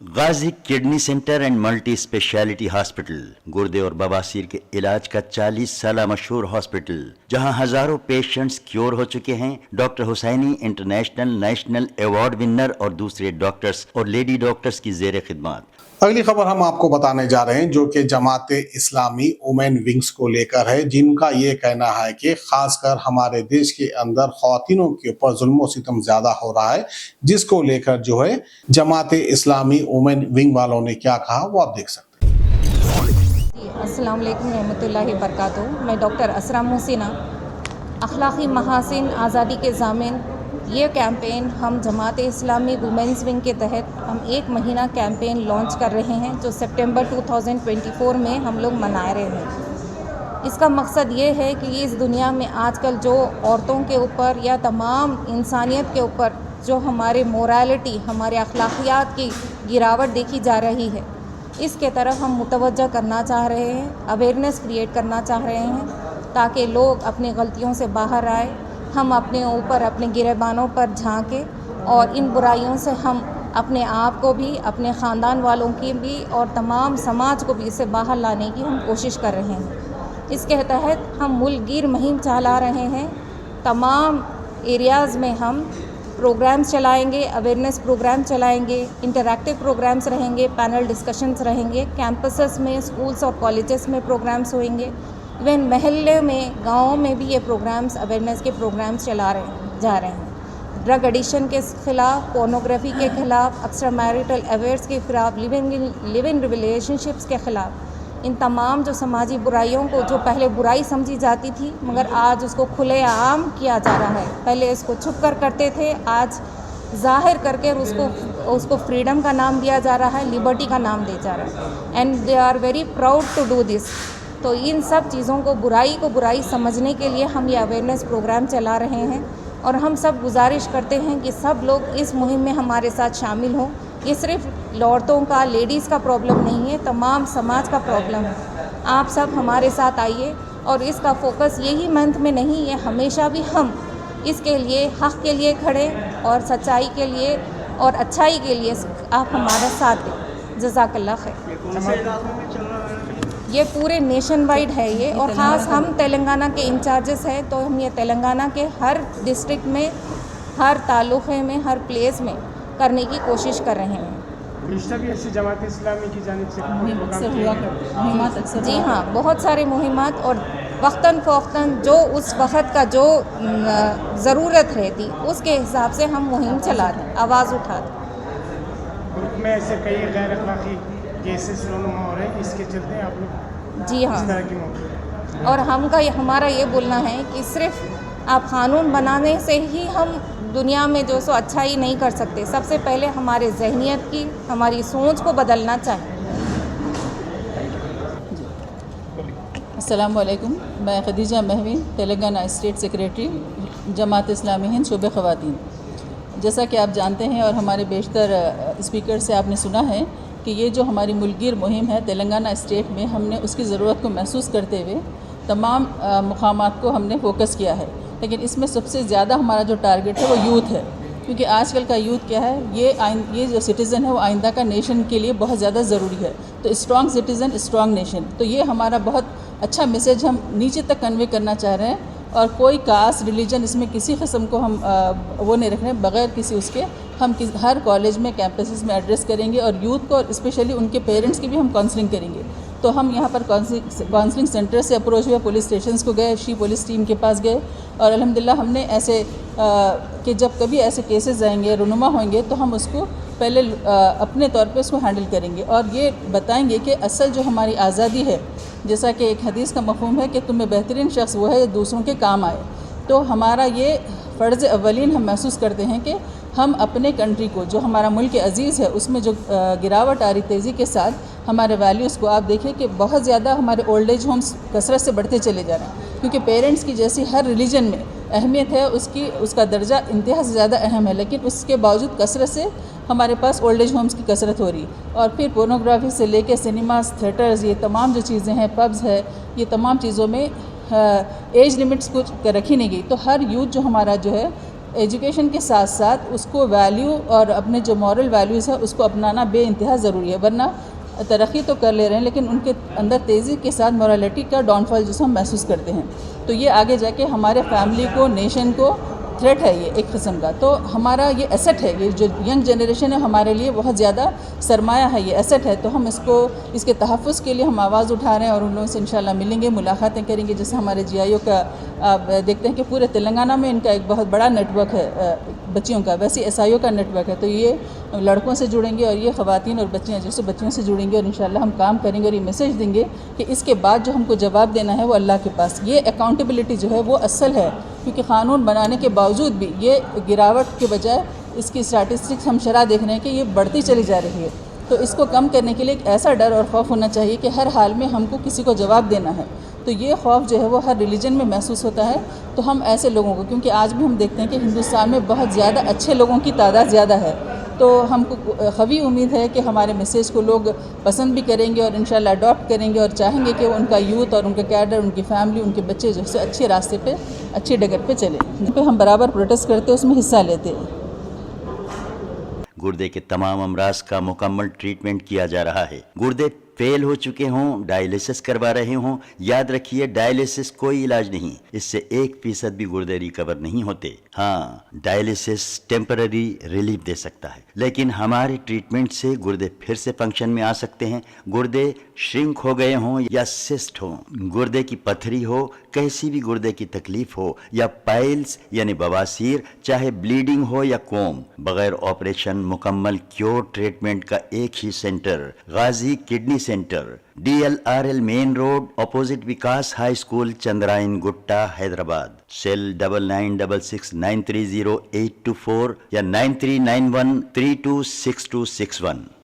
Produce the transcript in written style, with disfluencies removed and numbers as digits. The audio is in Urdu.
Ghazi kidney centre and multi speciality hospital گردے اور بواسیر کے علاج کا 40 سالہ مشہور ہاسپٹل جہاں ہزاروں پیشنٹس کیور ہو چکے ہیں. ڈاکٹر حسینی انٹرنیشنل نیشنل ایوارڈ ونر اور دوسرے ڈاکٹرز اور لیڈی ڈاکٹرز کی زیر خدمات. اگلی خبر ہم آپ کو بتانے جا رہے ہیں جو کہ جماعت اسلامی وومین ونگز کو لے کر ہے، جن کا یہ کہنا ہے کہ خاص کر ہمارے دیش کے اندر خواتینوں کے اوپر ظلم و ستم زیادہ ہو رہا ہے، جس کو لے کر جو ہے جماعت اسلامی وومین ونگ والوں نے کیا کہا وہ آپ دیکھ سکتے ہیں. السلام علیکم رحمۃ اللہ وبرکاتہ. میں ڈاکٹر اسرا محسنہ، اخلاقی محاسن آزادی کے ضامن. یہ کیمپین ہم جماعت اسلامی وومنز ونگ کے تحت ہم 1 مہینہ کیمپین لانچ کر رہے ہیں، جو سپٹمبر 2024 میں ہم لوگ منا رہے ہیں. اس کا مقصد یہ ہے کہ اس دنیا میں آج کل جو عورتوں کے اوپر یا تمام انسانیت کے اوپر جو ہمارے مورالٹی، ہمارے اخلاقیات کی گراوٹ دیکھی جا رہی ہے، اس کے طرف ہم متوجہ کرنا چاہ رہے ہیں، اویئرنیس کریٹ کرنا چاہ رہے ہیں تاکہ لوگ اپنی غلطیوں سے باہر آئے. ہم اپنے اوپر اپنے گریبانوں پر جھانکیں اور ان برائیوں سے ہم اپنے آپ کو بھی، اپنے خاندان والوں کی بھی اور تمام سماج کو بھی اسے باہر لانے کی ہم کوشش کر رہے ہیں. اس کے تحت ہم ملک گیر مہم چلا رہے ہیں. تمام ایریاز میں ہم پروگرامز چلائیں گے، اویئرنیس پروگرام چلائیں گے، انٹریکٹیو پروگرامز رہیں گے، پینل ڈسکشنز رہیں گے. کیمپسز میں، اسکولز اور کالجز میں پروگرامز ہوئیں گے. ایون محلے میں، گاؤں میں بھی یہ پروگرامز، اویئرنیس کے پروگرامز جا رہے ہیں. ڈرگ ایڈکشن کے خلاف، پورنوگرافی کے خلاف، ایکسٹرا میریٹل افیئرس کے خلاف، لیونگ ریلیشن شپس کے خلاف، ان تمام جو سماجی برائیوں کو جو پہلے برائی سمجھی جاتی تھی مگر آج اس کو کھلے عام کیا جا رہا ہے. پہلے اس کو چھپ کر کرتے تھے، آج ظاہر کر کے اس کو فریڈم کا نام دیا جا رہا ہے، لبرٹی کا نام دیا جا رہا ہے. And they are very proud to do this. تو ان سب چیزوں کو برائی سمجھنے کے لیے ہم یہ اویئرنیس پروگرام چلا رہے ہیں اور ہم سب گزارش کرتے ہیں کہ سب لوگ اس مہم میں ہمارے ساتھ شامل ہوں. یہ صرف عورتوں کا، لیڈیز کا پرابلم نہیں ہے، تمام سماج کا پرابلم ہے. آپ سب ہمارے ساتھ آئیے اور اس کا فوکس یہی منتھ میں نہیں ہے، ہمیشہ بھی ہم اس کے لیے، حق کے لیے کھڑے اور سچائی کے لیے اور اچھائی کے لیے آپ ہمارا ساتھ دیں. جزاک اللہ خیر. یہ پورے نیشن وائڈ ہے یہ، اور خاص ہم تلنگانہ کے انچارجز ہیں تو ہم یہ تلنگانہ کے ہر ڈسٹرکٹ میں، ہر تعلقے میں، ہر پلیس میں کرنے کی کوشش کر رہے ہیں. بھی ایسی جماعت اسلامی کی جانب سے مہمات اکثر جی ہاں، بہت سارے مہمات، اور وقتاً فوقتاً جو اس وقت کا جو ضرورت رہتی اس کے حساب سے ہم مہم چلاتے، آواز اٹھاتے. ملک میں ایسے کئی غیر اخلاقی کیسز رونما ہو رہے ہیں، اس کے چلتے آپ لوگ جی ہاں، اس طرح کی موقع، اور ہمارا یہ بولنا ہے کہ صرف آپ قانون بنانے سے ہی ہم دنیا میں جو سو اچھائی نہیں کر سکتے. سب سے پہلے ہمارے ذہنیت کی، ہماری سوچ کو بدلنا چاہیے. السلام علیکم. میں خدیجہ مہوین، تلنگانہ اسٹیٹ سیکریٹری، جماعت اسلامی ہند شعبہ خواتین. جیسا کہ آپ جانتے ہیں اور ہمارے بیشتر اسپیکر سے آپ نے سنا ہے کہ یہ جو ہماری ملک گیر مہم ہے تلنگانہ اسٹیٹ میں، ہم نے اس کی ضرورت کو محسوس کرتے ہوئے تمام مقامات کو ہم نے فوکس کیا ہے. لیکن اس میں سب سے زیادہ ہمارا جو ٹارگٹ ہے وہ یوتھ ہے، کیونکہ آج کل کا یوتھ کیا ہے، یہ جو سٹیزن ہے وہ آئندہ کا نیشن کے لیے بہت زیادہ ضروری ہے. تو اسٹرانگ سٹیزن، اسٹرانگ نیشن. تو یہ ہمارا بہت اچھا میسیج ہم نیچے تک کنوے کرنا چاہ رہے ہیں، اور کوئی کاسٹ، ریلیجن، اس میں کسی قسم کو ہم وہ نہیں رکھ رہے ہیں. بغیر کسی اس کے ہم ہر کالج میں، کیمپسز میں ایڈریس کریں گے، اور یوتھ کو، اور اسپیشلی ان کے پیرنٹس کی بھی ہم کاؤنسلنگ کریں گے. تو ہم یہاں پر کاؤنسلنگ سینٹر سے اپروچ ہوئے، پولیس اسٹیشنز کو گئے، شی پولیس ٹیم کے پاس گئے، اور الحمدللہ ہم نے ایسے کہ جب کبھی ایسے کیسز آئیں گے، رونما ہوئیں گے، تو ہم اس کو پہلے اپنے طور پہ اس کو ہینڈل کریں گے، اور یہ بتائیں گے کہ اصل جو ہماری آزادی ہے، جیسا کہ ایک حدیث کا مفہوم ہے کہ تم میں بہترین شخص وہ ہے جو دوسروں کے کام آئے. تو ہمارا یہ فرض اولین ہم محسوس کرتے ہیں کہ ہم اپنے کنٹری کو، جو ہمارا ملک عزیز ہے، اس میں جو گراوٹ آ رہی تیزی کے ساتھ ہمارے ویلیوز کو آپ دیکھیں کہ بہت زیادہ ہمارے اولڈ ایج ہومز کثرت سے بڑھتے چلے جا رہے ہیں. کیونکہ پیرنٹس کی جیسی ہر ریلیجن میں اہمیت ہے، اس کا درجہ انتہا سے زیادہ اہم ہے، لیکن اس کے باوجود کثرت سے ہمارے پاس اولڈ ایج ہومز کی کثرت ہو رہی. اور پھر پورنوگرافی سے لے کے سنیماز، تھیٹرز، یہ تمام جو چیزیں ہیں، پبز ہے، یہ تمام چیزوں میں ایج لمٹس کچھ رکھی نہیں گئی. تو ہر یوتھ جو ہمارا جو ہے ایجوکیشن کے ساتھ ساتھ اس کو ویلیو اور اپنے جو مورل ویلیوز ہے اس کو اپنانا بے انتہا ضروری ہے، ورنہ ترقی تو کر لے رہے ہیں لیکن ان کے اندر تیزی کے ساتھ مورالٹی کا ڈاؤن فال جسے ہم محسوس کرتے ہیں، تو یہ آگے جا کے ہمارے فیملی کو، نیشن کو تھریٹ ہے، یہ ایک قسم کا۔ تو ہمارا یہ ایسٹ ہے، یہ جو ینگ جنریشن ہے ہمارے لیے بہت زیادہ سرمایہ ہے، یہ ایسٹ ہے، تو ہم اس کے تحفظ کے لیے ہم آواز اٹھا رہے ہیں اور ان لوگوں سے انشاءاللہ ملیں گے، ملاقاتیں کریں گے۔ جیسے ہمارے جی آئی او کا آپ دیکھتے ہیں کہ پورے تلنگانہ میں ان کا ایک بہت بڑا نیٹ ورک ہے بچیوں کا، ویسے ایس آئی او کا نیٹ ورک ہے، تو یہ لڑکوں سے جڑیں گے اور یہ خواتین اور بچیاں جیسے بچیوں سے جڑیں گے اور انشاءاللہ ہم کام کریں گے اور یہ میسیج دیں گے کہ اس کے بعد جو ہم کو جواب دینا ہے وہ اللہ کے پاس، یہ اکاؤنٹیبلٹی جو ہے وہ اصل ہے، کیونکہ قانون بنانے کے باوجود بھی یہ گراوٹ کے بجائے اس کی اسٹیٹسٹکس ہم شرح دیکھ رہے ہیں کہ یہ بڑھتی چلی جا رہی ہے، تو اس کو کم کرنے کے لیے ایک ایسا ڈر اور خوف ہونا چاہیے کہ ہر حال میں ہم کو کسی کو جواب دینا ہے، تو یہ خوف جو ہے وہ ہر ریلیجن میں محسوس ہوتا ہے، تو ہم ایسے لوگوں کو، کیونکہ آج بھی ہم دیکھتے ہیں کہ ہندوستان میں بہت زیادہ اچھے لوگوں کی تعداد زیادہ ہے، تو ہم کو قوی امید ہے کہ ہمارے میسیج کو لوگ پسند بھی کریں گے اور انشاءاللہ اڈاپٹ کریں گے اور چاہیں گے کہ ان کا یوتھ اور ان کا کیڈر، ان کی فیملی، ان کے بچے جو ہے اچھے راستے پہ، اچھی ڈگر پہ چلیں، جن پہ ہم برابر پروٹیسٹ کرتے ہیں اس میں حصہ لیتے ہیں۔ گردے کے تمام امراض کا مکمل ٹریٹمنٹ کیا جا رہا ہے۔ گردے فیل ہو چکے ہوں، ڈائلیسس کروا رہے ہوں، یاد رکھیے ڈائلیسس کوئی علاج نہیں، اس سے 1% بھی گردے ریکور نہیں ہوتے۔ ہاں، ڈائلیسس ٹیمپرری ریلیف دے سکتا ہے، لیکن ہمارے ٹریٹمنٹ سے گردے پھر سے فنکشن میں آ سکتے ہیں۔ گردے شرنک ہو گئے ہوں یا سسٹ ہوں، گردے کی پتھری ہو، کیسی بھی گردے کی تکلیف ہو، یا پائلز یعنی بواسیر، چاہے بلیڈنگ ہو یا کوم، بغیر آپریشن مکمل کیور ٹریٹمنٹ کا ایک ہی centre, Ghazi kidney centre, DLRL main road, opposite Vikas high school, Chandrayan Gutta, Hyderabad. Cell 9966930824 یا 9391326261۔